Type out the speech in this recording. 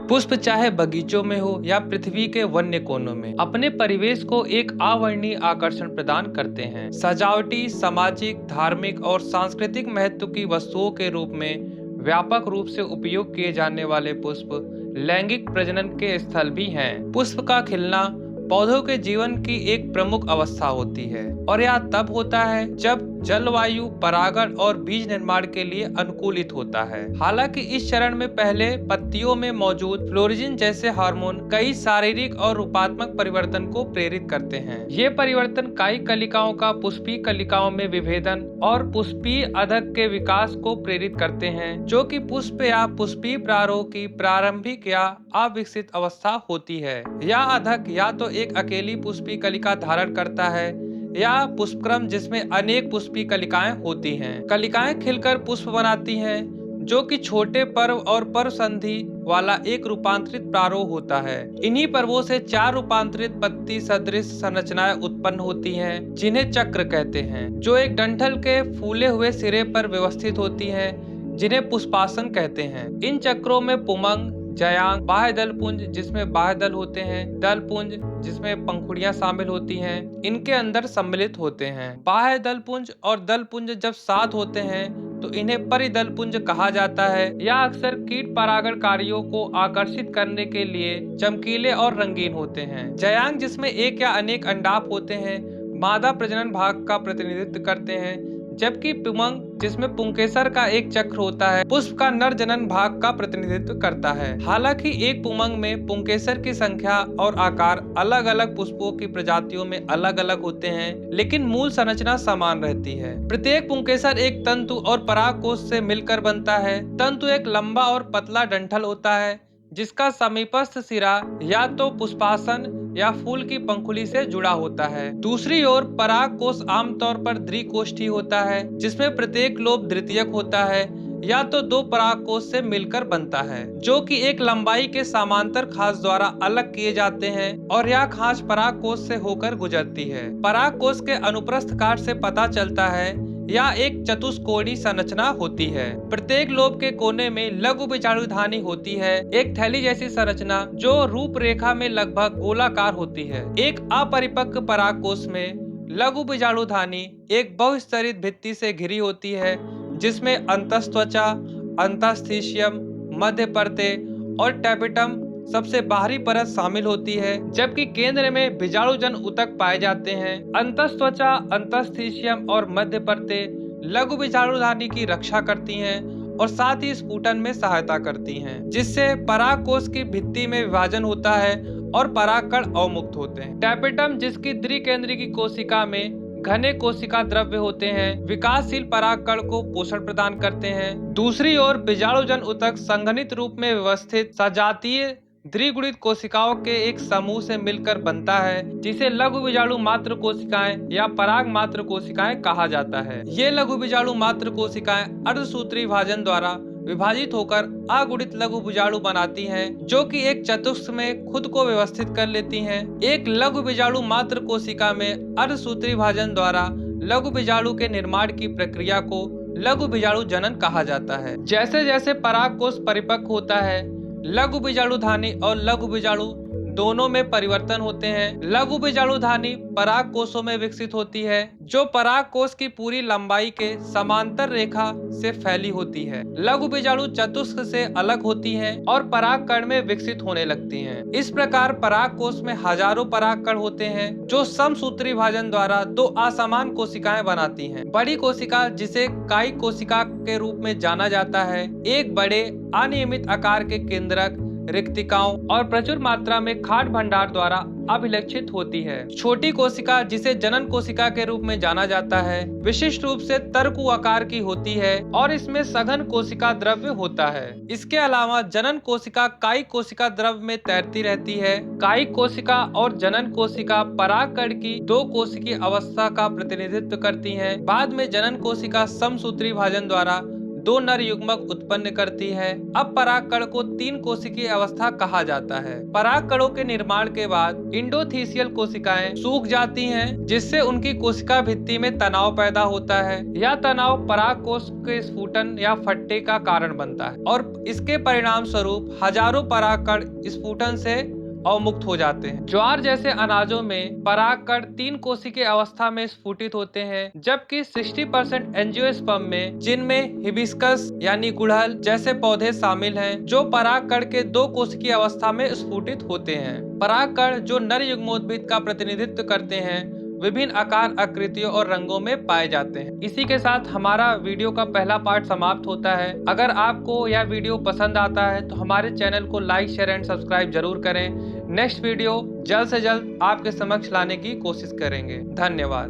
पुष्प चाहे बगीचों में हो या पृथ्वी के वन्य कोनों में, अपने परिवेश को एक अवर्णनीय आकर्षण प्रदान करते हैं। सजावटी, सामाजिक, धार्मिक और सांस्कृतिक महत्व की वस्तुओं के रूप में व्यापक रूप से उपयोग किए जाने वाले पुष्प लैंगिक प्रजनन के स्थल भी हैं। पुष्प का खिलना पौधों के जीवन की एक प्रमुख अवस्था होती है और यह तब होता है जब जलवायु परागण और बीज निर्माण के लिए अनुकूलित होता है। हालांकि इस चरण में पहले पत्तियों में मौजूद फ्लोरिजिन जैसे हार्मोन कई शारीरिक और रूपात्मक परिवर्तन को प्रेरित करते हैं। ये परिवर्तन काई कलिकाओं का पुष्पीय कलिकाओं में विभेदन और पुष्पीय अधक के विकास को प्रेरित करते हैं, जो कि पुष्प या पुष्पीय प्रारोह की प्रारंभिक या अविकसित अवस्था होती है। यह अधक या तो एक अकेली पुष्पीय कलिका धारण करता है या पुष्पक्रम जिसमें अनेक पुष्पीय कलिकाएं होती हैं। कलिकाएं खिलकर पुष्प बनाती हैं, जो कि छोटे पर्व और पर्व संधि वाला एक रूपांतरित प्रारोह होता है। इन्हीं पर्वों से 4 रूपांतरित पत्ती सदृश संरचनाएं उत्पन्न होती हैं, जिन्हें चक्र कहते हैं, जो एक डंठल के फूले हुए सिरे पर व्यवस्थित होती हैं, जिन्हें पुष्पासन कहते हैं। इन चक्रों में पुमंग, जयांग, बाह्य दल पुंज जिसमें बाह्य दल होते हैं, दल पुंज जिसमें पंखुड़ियां शामिल होती हैं, इनके अंदर सम्मिलित होते हैं। बाह्य दल पुंज और दल पुंज जब साथ होते हैं तो इन्हें परिदल पुंज कहा जाता है। यह अक्सर कीट परागणकारियों को आकर्षित करने के लिए चमकीले और रंगीन होते हैं। जयांग जिसमें एक या अनेक अंडाप होते हैं, मादा प्रजनन भाग का प्रतिनिधित्व करते हैं, जबकि पुमंग जिसमें पुंकेसर का एक चक्र होता है, पुष्प का नर जनन भाग का प्रतिनिधित्व करता है। हालांकि एक पुमंग में पुंकेसर की संख्या और आकार अलग अलग पुष्पों की प्रजातियों में अलग अलग होते हैं, लेकिन मूल संरचना समान रहती है। प्रत्येक पुंकेसर एक तंतु और परागकोश से मिलकर बनता है। तंतु एक लंबा और पतला डंठल होता है, जिसका समीपस्थ सिरा या तो पुष्पासन या फूल की पंखुड़ी से जुड़ा होता है। दूसरी ओर परागकोश आमतौर पर द्विकोष्ठी होता है, जिसमें प्रत्येक लोब द्वितीयक होता है या तो 2 परागकोश से मिलकर बनता है, जो कि एक लंबाई के समांतर खांच द्वारा अलग किए जाते हैं और यह खांच परागकोश से होकर गुजरती है। परागकोश के अनुप्रस्थ काट से पता चलता है या एक चतुष्कोणीय संरचना होती है। प्रत्येक लोब के कोने में लघु बीजाणुधानी होती है, एक थैली जैसी संरचना जो रूपरेखा में लगभग गोलाकार होती है। एक अपरिपक्व परागकोश में लघु बीजाणुधानी एक बहुस्तरित भित्ति से घिरी होती है, जिसमें अंतस्त्वचा, अंतस्थिशियम, मध्य परते और टैपेटम सबसे बाहरी परत शामिल होती है, जबकि केंद्र में बीजाणुजन ऊतक पाए जाते हैं। अंतस्त्वचा, अंतस्थिशियम और मध्य परते लघु बीजाणुधानी की रक्षा करती हैं और साथ ही स्फुटन में सहायता करती हैं, जिससे परागकोश की भित्ति में विभाजन होता है और परागकण अवमुक्त होते हैं। टैपेटम जिसकी द्विकेंद्रीय कोशिका में घने कोशिका द्रव्य होते हैं, विकासशील परागकण को पोषण प्रदान करते हैं। दूसरी ओर बीजाणुजन ऊतक संघनित रूप में व्यवस्थित सजातीय द्विगुणित कोशिकाओं के एक समूह से मिलकर बनता है, जिसे लघु बीजाणु मात्र कोशिकाएं या पराग मात्र कोशिकाएं कहा जाता है। ये लघु बीजाणु मात्र कोशिकाएं अर्धसूत्री विभाजन द्वारा विभाजित होकर अगुणित लघु बीजाणु बनाती हैं, जो कि एक चतुष्क में खुद को व्यवस्थित कर लेती हैं। एक लघु बीजाणु मात्र कोशिका में अर्धसूत्री विभाजन द्वारा लघु बीजाणु के निर्माण की प्रक्रिया को लघु बीजाणु जनन कहा जाता है। जैसे जैसे परागकोश परिपक्व होता है, लघु बीजाणुधानी और लघु बीजाणु दोनों में परिवर्तन होते हैं। लघु बीजाणुधानी पराग कोशों में विकसित होती है, जो पराग कोश की पूरी लंबाई के समांतर रेखा से फैली होती है। लघु बीजाणु चतुष्क से अलग होती हैं और परागकण में विकसित होने लगती हैं। इस प्रकार पराग कोश में हजारों परागकण होते हैं, जो समसूत्री विभाजन द्वारा 2 असमान कोशिकाएं बनाती हैं। बड़ी कोशिका, जिसे काई कोशिका के रूप में जाना जाता है, एक बड़े अनियमित आकार के केंद्रक, रिक्तिकाओं और प्रचुर मात्रा में खाद्य भंडार द्वारा अभिलक्षित होती है। छोटी कोशिका, जिसे जनन कोशिका के रूप में जाना जाता है, विशिष्ट रूप से तरकु आकार की होती है और इसमें सघन कोशिका द्रव्य होता है। इसके अलावा जनन कोशिका काई कोशिका द्रव्य में तैरती रहती है। काई कोशिका और जनन कोशिका परागकण की 2 कोशिकीय अवस्था का प्रतिनिधित्व करती हैं। बाद में जनन कोशिका समसूत्री विभाजन द्वारा 2 नर युग्मक उत्पन्न करती है। अब परागकण को 3 कोशिकीय अवस्था कहा जाता है। परागकणों के निर्माण के बाद इंडोथीसियल कोशिकाएं सूख जाती हैं, जिससे उनकी कोशिका भित्ति में तनाव पैदा होता है। यह तनाव परागकोश के स्फुटन या फटने का कारण बनता है और इसके परिणाम स्वरूप हजारों परागकण स्फुटन से अवमुक्त हो जाते हैं। ज्वार जैसे अनाजों में परागकण 3 कोशिकीय अवस्था में स्फुटित होते हैं, जबकि 60% एंजियोस्पर्म में, जिनमें हिबिस्कस यानी गुड़हल जैसे पौधे शामिल हैं, जो परागकण के 2 कोशिकीय अवस्था में स्फुटित होते हैं। परागकण जो नर युग्मोद्भिद का प्रतिनिधित्व करते हैं, विभिन्न आकार, आकृतियों और रंगों में पाए जाते हैं। इसी के साथ हमारा वीडियो का पहला पार्ट समाप्त होता है। अगर आपको यह वीडियो पसंद आता है तो हमारे चैनल को लाइक, शेयर एंड सब्सक्राइब जरूर करें। नेक्स्ट वीडियो जल्द से जल्द आपके समक्ष लाने की कोशिश करेंगे। धन्यवाद।